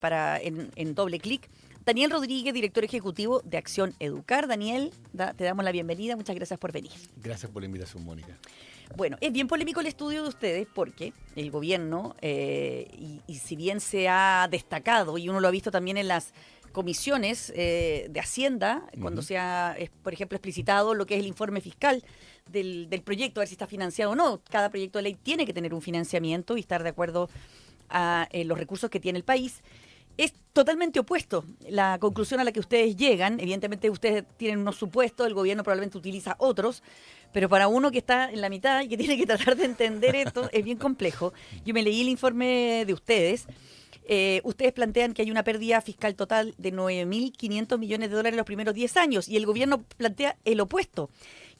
en doble clic. Daniel Rodríguez, director ejecutivo de Acción Educar. Daniel, te damos la bienvenida. Muchas gracias por venir. Gracias por la invitación, Mónica. Bueno, es bien polémico el estudio de ustedes porque el gobierno, y si bien se ha destacado, y uno lo ha visto también en las comisiones de Hacienda, cuando se ha, por ejemplo, explicitado lo que es el informe fiscal del proyecto, a ver si está financiado o no. Cada proyecto de ley tiene que tener un financiamiento y estar de acuerdo a los recursos que tiene el país. Es totalmente opuesto la conclusión a la que ustedes llegan. Evidentemente ustedes tienen unos supuestos, el gobierno probablemente utiliza otros, pero para uno que está en la mitad y que tiene que tratar de entender esto es bien complejo. Yo me leí el informe de ustedes. Ustedes plantean que hay una pérdida fiscal total de 9.500 millones de dólares en los primeros 10 años y el gobierno plantea el opuesto,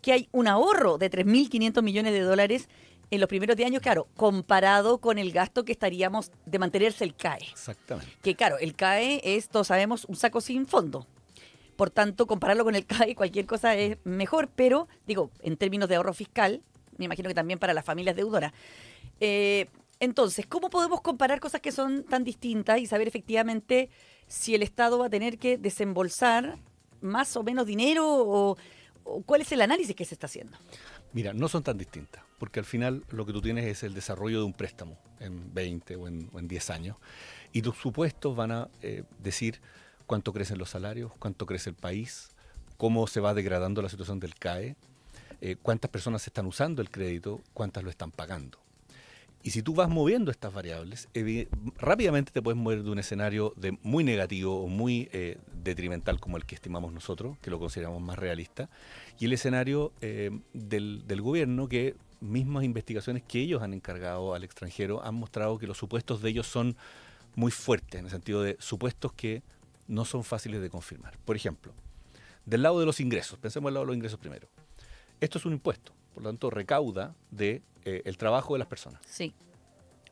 que hay un ahorro de 3.500 millones de dólares en los primeros 10 años, claro, comparado con el gasto que estaríamos de mantenerse el CAE. Exactamente. Que claro, el CAE es, todos sabemos, un saco sin fondo. Por tanto, compararlo con el CAE, cualquier cosa es mejor, pero, digo, en términos de ahorro fiscal, me imagino que también para las familias deudoras. Entonces, ¿cómo podemos comparar cosas que son tan distintas y saber efectivamente si el Estado va a tener que desembolsar más o menos dinero o cuál es el análisis que se está haciendo? Mira, no son tan distintas, porque al final lo que tú tienes es el desarrollo de un préstamo en 20 o en 10 años, y tus supuestos van a decir cuánto crecen los salarios, cuánto crece el país, cómo se va degradando la situación del CAE, cuántas personas están usando el crédito, cuántas lo están pagando. Y si tú vas moviendo estas variables, rápidamente te puedes mover de un escenario muy negativo o muy detrimental como el que estimamos nosotros, que lo consideramos más realista, y el escenario del gobierno, que mismas investigaciones que ellos han encargado al extranjero han mostrado que los supuestos de ellos son muy fuertes, en el sentido de supuestos que no son fáciles de confirmar. Por ejemplo, del lado de los ingresos, pensemos en el lado de los ingresos primero. Esto es un impuesto, por lo tanto recauda el trabajo de las personas. Sí.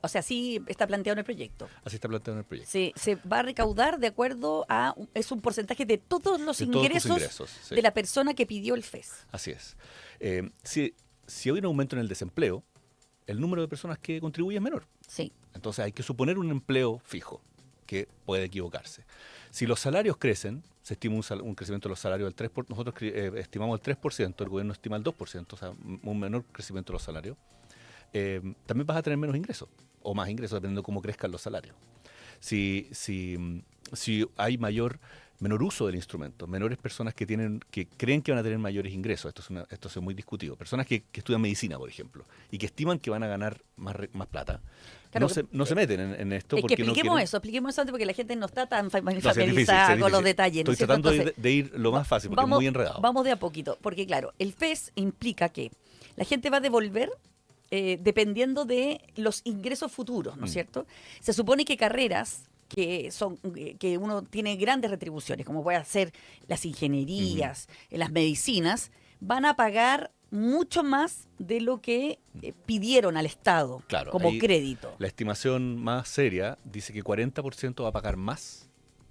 O sea, así está planteado en el proyecto. Así está planteado en el proyecto. Se va a recaudar de acuerdo a, es un porcentaje de todos los ingresos, sí, de la persona que pidió el FES. Así es. Si hay un aumento en el desempleo, el número de personas que contribuyen es menor. Sí. Entonces hay que suponer un empleo fijo, que puede equivocarse. Si los salarios crecen, se estima un crecimiento de los salarios del 3%, nosotros estimamos el 3%, el gobierno estima el 2%, o sea, un menor crecimiento de los salarios. También vas a tener menos ingresos, o más ingresos, dependiendo de cómo crezcan los salarios. Si hay menor uso del instrumento, menores personas que creen que van a tener mayores ingresos, esto es muy discutido, personas que estudian medicina, por ejemplo, y que estiman que van a ganar más plata, claro, no se meten en esto. Porque expliquemos eso antes, porque la gente no está tan familiarizada con los detalles. Estoy tratando de ir lo más fácil, porque es muy enredado. Vamos de a poquito, porque claro, el FES implica que la gente va a devolver dependiendo de los ingresos futuros, ¿no es cierto? Se supone que carreras que uno tiene grandes retribuciones, como puede ser las ingenierías, las medicinas, van a pagar mucho más de lo que pidieron al Estado, claro, como crédito. La estimación más seria dice que 40% va a pagar más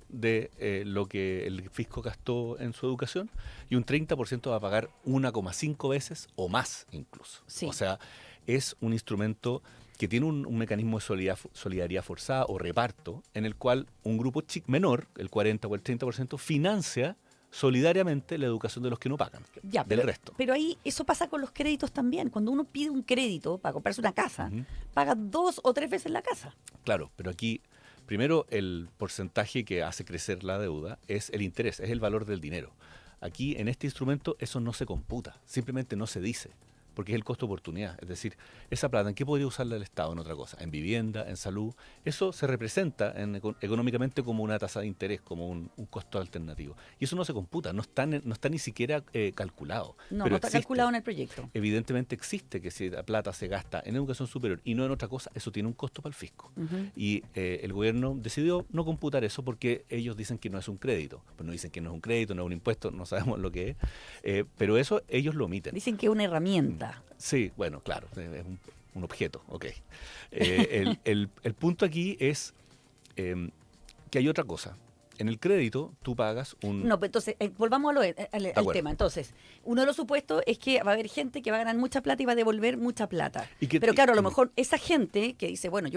de lo que el fisco gastó en su educación, y un 30% va a pagar 1,5 veces o más incluso. Sí. O sea, es un instrumento que tiene un mecanismo de solidaridad forzada o reparto, en el cual un grupo menor, el 40 o el 30%, financia solidariamente la educación de los que no pagan, del resto. Pero ahí eso pasa con los créditos también. Cuando uno pide un crédito para comprarse una casa, paga 2 o 3 veces la casa. Claro, pero aquí, primero, el porcentaje que hace crecer la deuda es el interés, es el valor del dinero. Aquí, en este instrumento, eso no se computa, simplemente no se dice, porque es el costo de oportunidad. Es decir, esa plata, ¿en qué podría usarla el Estado? En otra cosa, en vivienda, en salud. Eso se representa económicamente como una tasa de interés, como un costo alternativo. Y eso no se computa, no está ni siquiera calculado. No está calculado en el proyecto. Evidentemente existe que si la plata se gasta en educación superior y no en otra cosa, eso tiene un costo para el fisco. Y el gobierno decidió no computar eso porque ellos dicen que no es un crédito. Pues no dicen que no es un crédito, no es un impuesto, no sabemos lo que es. Pero eso ellos lo omiten. Dicen que es una herramienta. Sí, bueno, claro, es un objeto, ok. El punto aquí es que hay otra cosa. En el crédito tú pagas un... No, pero entonces, volvamos al tema. Entonces, uno de los supuestos es que va a haber gente que va a ganar mucha plata y va a devolver mucha plata. Pero claro, a lo mejor esa gente que dice, bueno,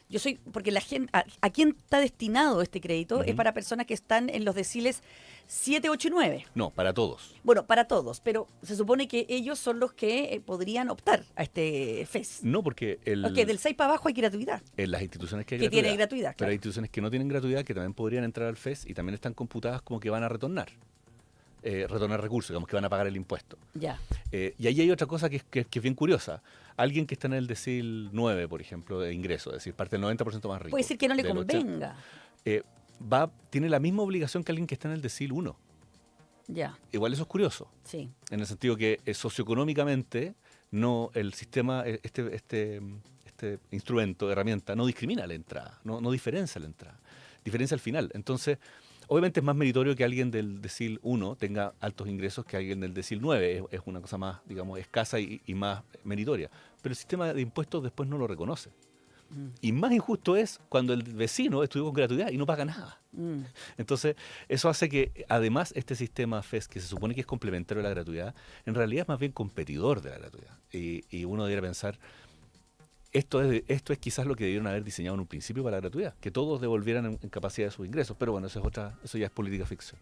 Yo soy, porque la gente, a quién está destinado este crédito es para personas que están en los deciles 7, 8 y 9. No, para todos. Bueno, para todos, pero se supone que ellos son los que podrían optar a este FES. No, porque Porque del 6 para abajo hay gratuidad. en las instituciones que hay Que gratuidad. tiene gratuidad, Pero claro. hay instituciones que no tienen gratuidad que también podrían entrar al FES y también están computadas como que van a retornar. Retornar recursos, digamos que van a pagar el impuesto. Ya. Y ahí hay otra cosa que es bien curiosa. Alguien que está en el decil 9, por ejemplo, de ingreso, es decir, parte del 90% más rico. Puede ser que no le del convenga. 80, tiene la misma obligación que alguien que está en el decil 1. Ya, Igual eso es curioso, sí. en el sentido que socioeconómicamente no el sistema, este instrumento, herramienta, no discrimina la entrada, no diferencia la entrada, diferencia al final. Entonces, obviamente es más meritorio que alguien del decil 1 tenga altos ingresos que alguien del decil 9. Es una cosa más, digamos, escasa y más meritoria. Pero el sistema de impuestos después no lo reconoce. Y más injusto es cuando el vecino estudió con gratuidad y no paga nada. Entonces, eso hace que, además, este sistema FES, que se supone que es complementario a la gratuidad, en realidad es más bien competidor de la gratuidad. Y uno debería pensar, esto es quizás lo que debieron haber diseñado en un principio para la gratuidad, que todos devolvieran en capacidad de sus ingresos. Pero bueno, eso ya es política ficción.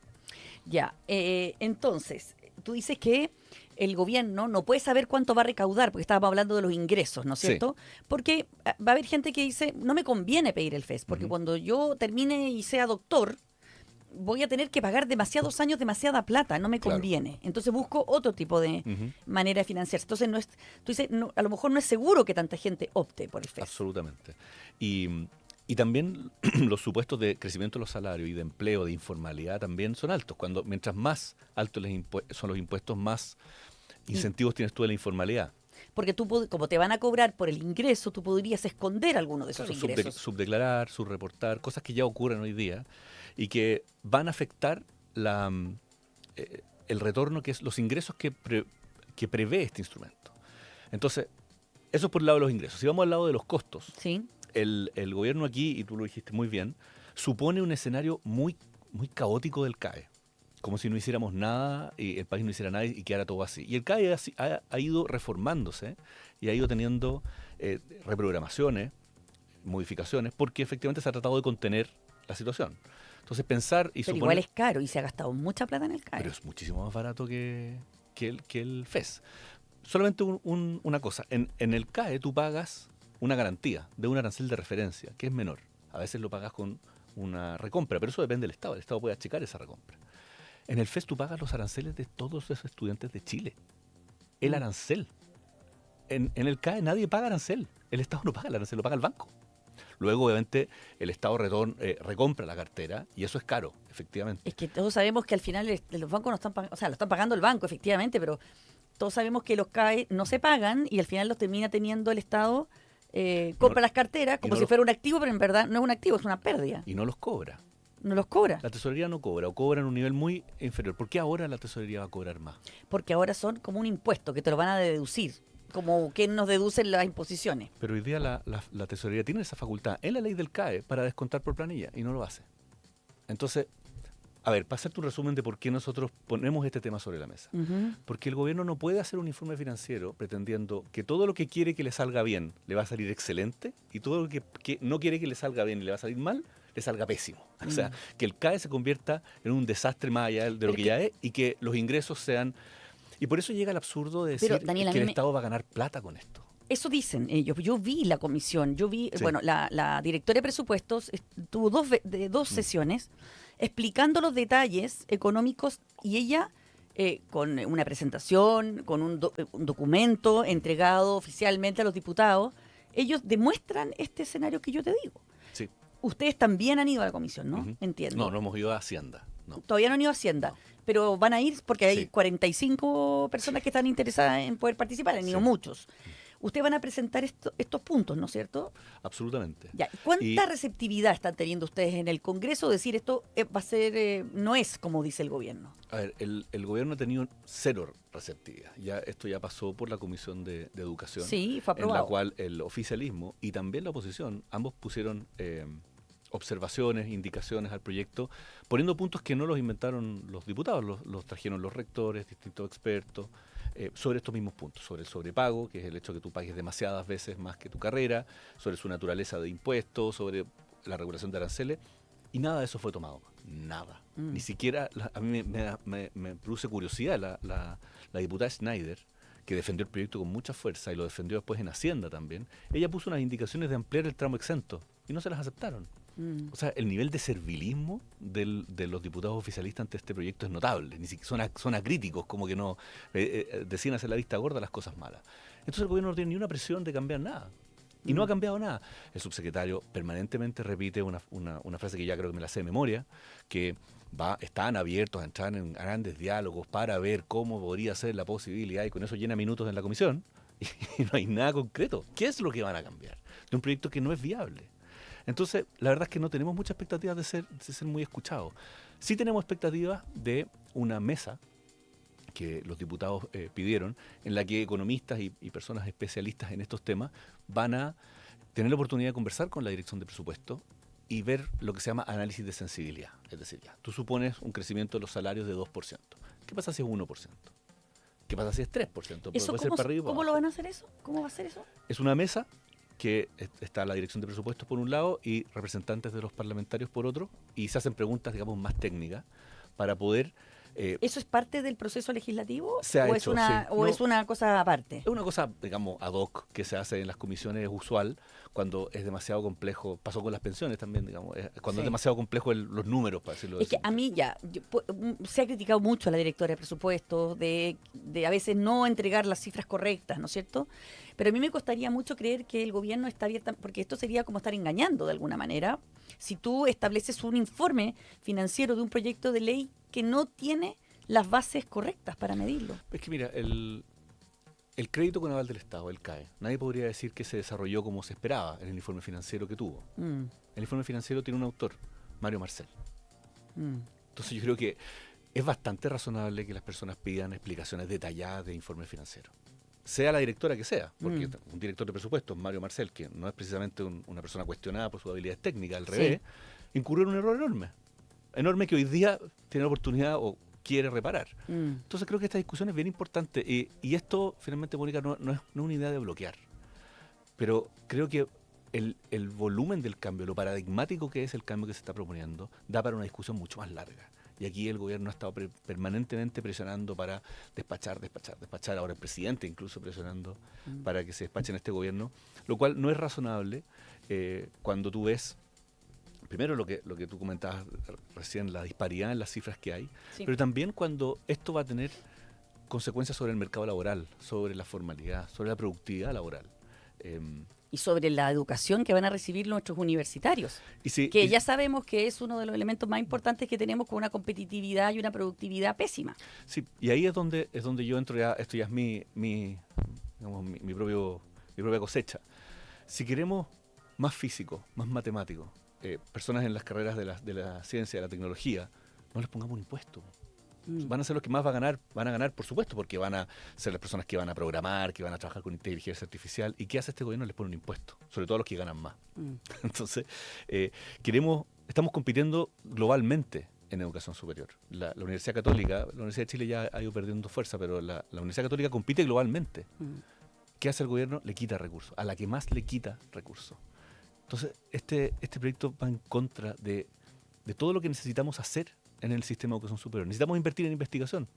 Ya, entonces, tú dices que el gobierno no puede saber cuánto va a recaudar, porque estábamos hablando de los ingresos, ¿no es Sí. cierto? Porque va a haber gente que dice, no me conviene pedir el FES, porque cuando yo termine y sea doctor, voy a tener que pagar demasiados años, demasiada plata, no me Claro. conviene. Entonces busco otro tipo de Ujú. manera de financiarse. Entonces, tú dices, a lo mejor no es seguro que tanta gente opte por el FES. Absolutamente. Y también los supuestos de crecimiento de los salarios y de empleo, de informalidad también son altos. Mientras más altos son los impuestos, más incentivos tienes tú de la informalidad. Porque tú, como te van a cobrar por el ingreso, tú podrías esconder alguno de esos Claro, ingresos. subdeclarar, subreportar, cosas que ya ocurren hoy día y que van a afectar el retorno, que es los ingresos que prevé este instrumento. Entonces, eso es por el lado de los ingresos. Si vamos al lado de los costos, Sí. el gobierno aquí, y tú lo dijiste muy bien, supone un escenario muy, muy caótico del CAE. Como si no hiciéramos nada y el país no hiciera nada y quedara todo así. Y el CAE ha ido reformándose y ha ido teniendo reprogramaciones, modificaciones, porque efectivamente se ha tratado de contener la situación. Entonces pensar y Pero suponer... igual es caro y se ha gastado mucha plata en el CAE. Pero es muchísimo más barato que el FES. Solamente una cosa, en el CAE tú pagas una garantía de un arancel de referencia, que es menor. A veces lo pagas con una recompra, pero eso depende del Estado. El Estado puede achicar esa recompra. En el FES tú pagas los aranceles de todos los estudiantes de Chile. El arancel. En el CAE nadie paga arancel. El Estado no paga el arancel, lo paga el banco. Luego, obviamente, el Estado recompra la cartera y eso es caro, efectivamente. Es que todos sabemos que al final los bancos no están pagando, o sea, lo están pagando el banco, efectivamente, pero todos sabemos que los CAE no se pagan y al final los termina teniendo el Estado, compra las carteras como si fuera un activo, pero en verdad no es un activo, es una pérdida. Y no los cobra. No los cobra. La tesorería no cobra o cobra en un nivel muy inferior. ¿Por qué ahora la tesorería va a cobrar más? Porque ahora son como un impuesto que te lo van a deducir, como que nos deducen las imposiciones. Pero hoy día la tesorería tiene esa facultad en la ley del CAE para descontar por planilla y no lo hace. Entonces, a ver, para hacerte un resumen de por qué nosotros ponemos este tema sobre la mesa. Porque el gobierno no puede hacer un informe financiero pretendiendo que todo lo que quiere que le salga bien le va a salir excelente y todo lo que no quiere que le salga bien y le va a salir mal, le salga pésimo. O sea, que el CAE se convierta en un desastre más allá de lo que ya es y que los ingresos sean... Y por eso llega el absurdo de decir Daniel, que el Estado va a ganar plata con esto. Eso dicen ellos. Yo vi la comisión, Sí. bueno, la directora de presupuestos tuvo dos sesiones explicando los detalles económicos y ella, con una presentación, con un documento entregado oficialmente a los diputados, ellos demuestran este escenario que yo te digo. Sí. Ustedes también han ido a la comisión, ¿no? Ujú. Entiendo. No hemos ido a Hacienda. No. Todavía no han ido a Hacienda, No. pero van a ir porque hay Sí. 45 personas que están interesadas en poder participar, han ido Sí. muchos. Ustedes van a presentar estos puntos, ¿no es cierto? Absolutamente. Ya. ¿Cuánta Y- receptividad están teniendo ustedes en el Congreso? Decir esto va a ser, no es como dice el gobierno. A ver, el gobierno ha tenido cero receptividad. Esto ya pasó por la Comisión de Educación, Sí, fue en la aprobado. cual el oficialismo y también la oposición, ambos pusieron observaciones, indicaciones al proyecto, poniendo puntos que no los inventaron los diputados, los trajeron los rectores, distintos expertos. sobre estos mismos puntos, sobre el sobrepago, que es el hecho de que tú pagues demasiadas veces más que tu carrera, sobre su naturaleza de impuestos, sobre la regulación de aranceles, y nada de eso fue tomado. Nada. Ni siquiera, a mí me produce curiosidad la diputada Schneider, que defendió el proyecto con mucha fuerza y lo defendió después en Hacienda también. Ella puso unas indicaciones de ampliar el tramo exento y no se las aceptaron. O sea, el nivel de servilismo de los diputados oficialistas ante este proyecto es notable. Ni siquiera son acríticos, como que no deciden hacer la vista gorda a las cosas malas. Entonces el gobierno no tiene ni una presión de cambiar nada. Y no ha cambiado nada. El subsecretario permanentemente repite una frase que ya creo que me la sé de memoria, que están abiertos a entrar en grandes diálogos para ver cómo podría ser la posibilidad, y con eso llena minutos en la comisión, y no hay nada concreto. ¿Qué es lo que van a cambiar de un proyecto que no es viable? Entonces, la verdad es que no tenemos muchas expectativas de ser muy escuchados. Sí tenemos expectativas de una mesa que los diputados pidieron, en la que economistas y personas especialistas en estos temas van a tener la oportunidad de conversar con la Dirección de Presupuesto y ver lo que se llama análisis de sensibilidad. Es decir, ya, tú supones un crecimiento de los salarios de 2%. ¿Qué pasa si es 1%? ¿Qué pasa si es 3%? ¿Eso puede ser para arriba y para cómo lo abajo. van a hacer eso? ¿Cómo va a ser eso? Es una mesa que está la Dirección de Presupuestos por un lado y representantes de los parlamentarios por otro, y se hacen preguntas, digamos, más técnicas para poder... ¿Eso es parte del proceso legislativo se ha o hecho, es una cosa aparte? Es una cosa, digamos, ad hoc que se hace en las comisiones usual cuando es demasiado complejo. Pasó con las pensiones también, digamos, cuando es demasiado complejo los números, para decirlo Es que a mí se ha criticado mucho a la directora de presupuestos de a veces no entregar las cifras correctas, ¿no es cierto? Pero a mí me costaría mucho creer que el gobierno está abierto, porque esto sería como estar engañando de alguna manera, si tú estableces un informe financiero de un proyecto de ley que no tiene las bases correctas para medirlo. Es que mira, el crédito con aval del Estado, el CAE, nadie podría decir que se desarrolló como se esperaba en el informe financiero que tuvo. El informe financiero tiene un autor, Mario Marcel. Entonces yo creo que es bastante razonable que las personas pidan explicaciones detalladas de informes financieros. Sea la directora que sea, porque un director de presupuestos, Mario Marcel, que no es precisamente una persona cuestionada por sus habilidades técnicas, al revés, incurrió en un error enorme que hoy día tiene la oportunidad o quiere reparar. Entonces creo que esta discusión es bien importante y esto finalmente, Mónica, no es una idea de bloquear, pero creo que el volumen del cambio, lo paradigmático que es el cambio que se está proponiendo, da para una discusión mucho más larga. Y aquí el gobierno ha estado permanentemente presionando para despachar. Ahora el presidente incluso presionando para que se despache en este gobierno, lo cual no es razonable cuando tú ves, primero lo que tú comentabas recién, la disparidad en las cifras que hay, pero también cuando esto va a tener consecuencias sobre el mercado laboral, sobre la formalidad, sobre la productividad laboral. Y sobre la educación que van a recibir nuestros universitarios, que ya sabemos que es uno de los elementos más importantes que tenemos, con una competitividad y una productividad pésima. Sí, y ahí es donde yo entro ya, esto ya es mi propia cosecha. Si queremos más físicos, más matemáticos, personas en las carreras de la ciencia, de la tecnología, no les pongamos un impuesto. Van a ser los que más van a ganar, por supuesto, porque van a ser las personas que van a programar, que van a trabajar con inteligencia artificial. ¿Y qué hace este gobierno? Les pone un impuesto, sobre todo a los que ganan más. Entonces, estamos compitiendo globalmente en educación superior. La Universidad Católica, la Universidad de Chile ya ha ido perdiendo fuerza, pero la Universidad Católica compite globalmente. ¿Qué hace el gobierno? Le quita recursos, a la que más le quita recursos. Entonces, este proyecto va en contra de todo lo que necesitamos hacer en el sistema de educación superior. Necesitamos invertir en investigación.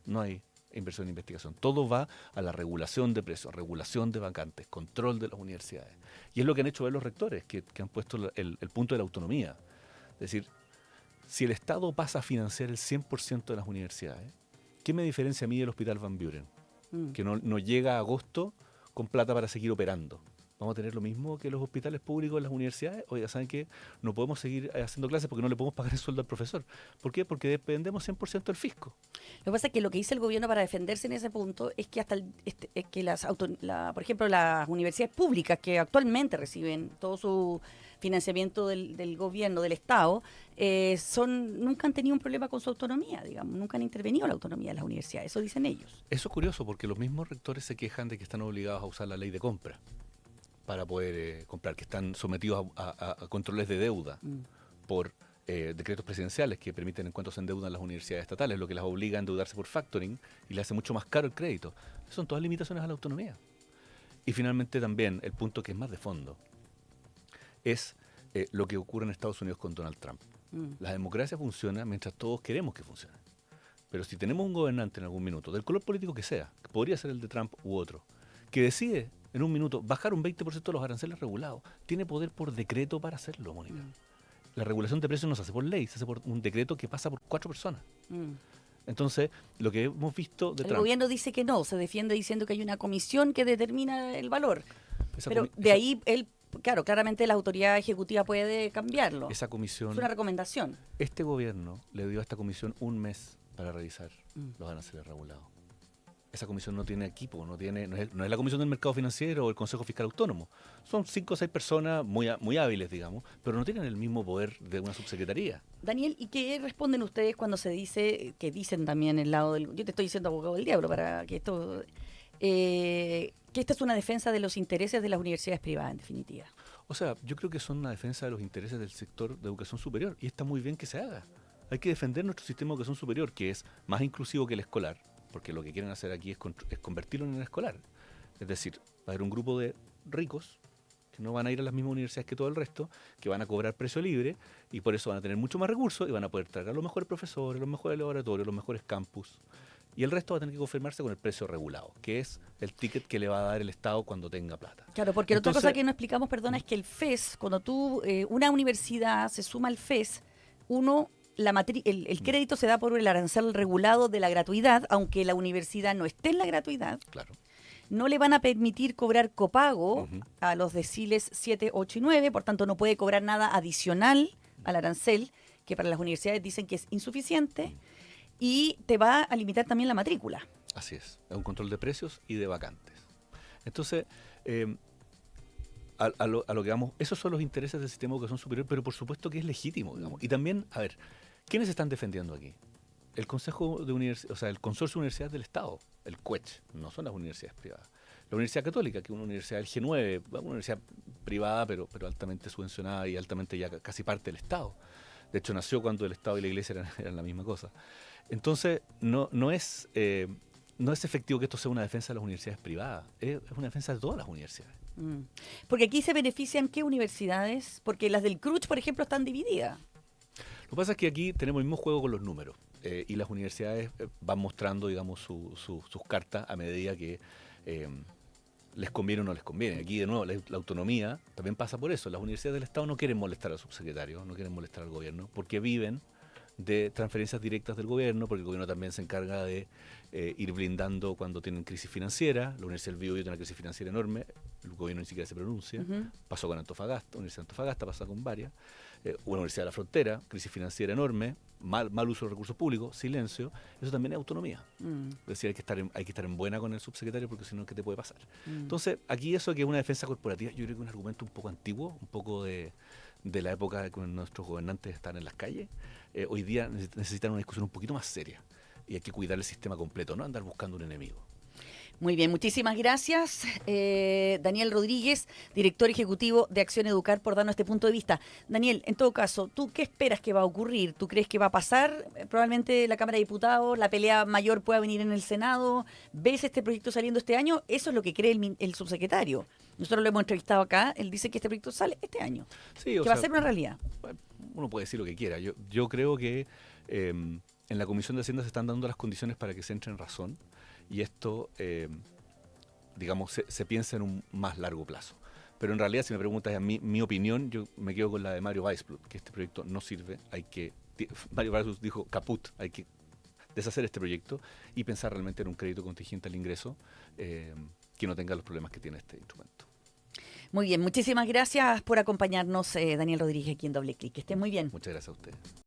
No hay inversión en investigación. Todo va a la regulación de precios, regulación de vacantes, control de las universidades. Y es lo que han hecho ver los rectores, que han puesto el punto de la autonomía. Es decir, si el Estado pasa a financiar el 100% de las universidades, ¿qué me diferencia a mí del Hospital Van Buren? Que no llega a agosto con plata para seguir operando. ¿Vamos a tener lo mismo que los hospitales públicos en las universidades? Oiga, ¿saben qué? No podemos seguir haciendo clases porque no le podemos pagar el sueldo al profesor. ¿Por qué? Porque dependemos 100% del fisco. Lo que pasa es que lo que dice el gobierno para defenderse en ese punto es que hasta por ejemplo, las universidades públicas que actualmente reciben todo su financiamiento del gobierno, del Estado, nunca han tenido un problema con su autonomía, digamos, nunca han intervenido la autonomía de las universidades, eso dicen ellos. Eso es curioso porque los mismos rectores se quejan de que están obligados a usar la ley de compra para poder comprar, que están sometidos a controles de deuda por decretos presidenciales que permiten en cuánto se endeudan las universidades estatales, lo que las obliga a endeudarse por factoring y le hace mucho más caro el crédito. Son todas limitaciones a la autonomía. Y finalmente también el punto que es más de fondo es lo que ocurre en Estados Unidos con Donald Trump. La democracia funciona mientras todos queremos que funcione. Pero si tenemos un gobernante en algún minuto, del color político que sea, que podría ser el de Trump u otro, que decide en un minuto bajar un 20% de los aranceles regulados, tiene poder por decreto para hacerlo, Mónica. La regulación de precios no se hace por ley, se hace por un decreto que pasa por 4 personas. Entonces, lo que hemos visto de Trump... El gobierno dice que no, se defiende diciendo que hay una comisión que determina el valor. Pero de ahí, él, claro, claramente la autoridad ejecutiva puede cambiarlo. Esa comisión... Es una recomendación. Este gobierno le dio a esta comisión un mes para revisar los aranceles regulados. Esa comisión no tiene equipo, no es la Comisión del Mercado Financiero o el Consejo Fiscal Autónomo. Son 5 o 6 personas muy hábiles, digamos, pero no tienen el mismo poder de una subsecretaría. Daniel, ¿y qué responden ustedes cuando se dice, que dicen también el lado del... Yo te estoy diciendo abogado del diablo para que esto... que esta es una defensa de los intereses de las universidades privadas, en definitiva. O sea, yo creo que son una defensa de los intereses del sector de educación superior y está muy bien que se haga. Hay que defender nuestro sistema de educación superior, que es más inclusivo que el escolar, porque lo que quieren hacer aquí es convertirlo en el escolar. Es decir, va a haber un grupo de ricos que no van a ir a las mismas universidades que todo el resto, que van a cobrar precio libre y por eso van a tener mucho más recursos y van a poder traer a los mejores profesores, los mejores laboratorios, los mejores campus. Y el resto va a tener que confirmarse con el precio regulado, que es el ticket que le va a dar el Estado cuando tenga plata. Claro, porque otra cosa que no explicamos, perdona, es que el FES, cuando una universidad se suma al FES, el crédito se da por el arancel regulado de la gratuidad, aunque la universidad no esté en la gratuidad. Claro. No le van a permitir cobrar copago a los deciles 7, 8 y 9, por tanto no puede cobrar nada adicional al arancel, que para las universidades dicen que es insuficiente, y te va a limitar también la matrícula. Así es un control de precios y de vacantes. Entonces, a lo que vamos, esos son los intereses del sistema de educación superior, pero por supuesto que es legítimo, digamos. Y también, a ver, ¿quiénes están defendiendo aquí? El Consejo de Universidades, o sea, el Consorcio de Universidades del Estado, el CUECH, no son las universidades privadas. La Universidad Católica, que es una universidad del G9, una universidad privada, pero altamente subvencionada y altamente ya casi parte del Estado. De hecho, nació cuando el Estado y la Iglesia eran la misma cosa. Entonces, no es efectivo que esto sea una defensa de las universidades privadas, es una defensa de todas las universidades. Porque aquí se benefician ¿qué universidades? Porque las del CRUCH, por ejemplo, están divididas. Lo que pasa es que aquí tenemos el mismo juego con los números y las universidades van mostrando, digamos, sus cartas a medida que les conviene o no les conviene. Aquí, de nuevo, la autonomía también pasa por eso. Las universidades del Estado no quieren molestar al subsecretario, no quieren molestar al gobierno, porque viven de transferencias directas del gobierno, porque el gobierno también se encarga de ir blindando cuando tienen crisis financiera. La Universidad del Biobío tiene una crisis financiera enorme, el gobierno ni siquiera se pronuncia. Pasó con Antofagasta, la Universidad de Antofagasta pasa con varias. Una Universidad de la Frontera, crisis financiera enorme, mal uso de recursos públicos, silencio. Eso también es autonomía. Es decir, hay que estar en buena con el subsecretario porque si no, ¿qué te puede pasar? Entonces, aquí eso que es una defensa corporativa, yo creo que es un argumento un poco antiguo, un poco de la época de cuando nuestros gobernantes están en las calles. Hoy día necesitan una discusión un poquito más seria y hay que cuidar el sistema completo, no andar buscando un enemigo. Muy bien, muchísimas gracias, Daniel Rodríguez, director ejecutivo de Acción Educar, por darnos este punto de vista. Daniel, en todo caso, ¿tú qué esperas que va a ocurrir? ¿Tú crees que va a pasar probablemente la Cámara de Diputados, la pelea mayor pueda venir en el Senado? ¿Ves este proyecto saliendo este año? Eso es lo que cree el subsecretario. Nosotros lo hemos entrevistado acá, él dice que este proyecto sale este año, sí, que va a ser una realidad. Uno puede decir lo que quiera. Yo creo que en la Comisión de Hacienda se están dando las condiciones para que se entre en razón y esto, digamos, se piensa en un más largo plazo. Pero en realidad, si me preguntas a mí, mi opinión, yo me quedo con la de Mario Weisbrot, que este proyecto no sirve, Mario Weisbrot dijo caput, hay que deshacer este proyecto y pensar realmente en un crédito contingente al ingreso que no tenga los problemas que tiene este instrumento. Muy bien, muchísimas gracias por acompañarnos, Daniel Rodríguez, aquí en Doble Clic. Que estén muy bien. Muchas gracias a ustedes.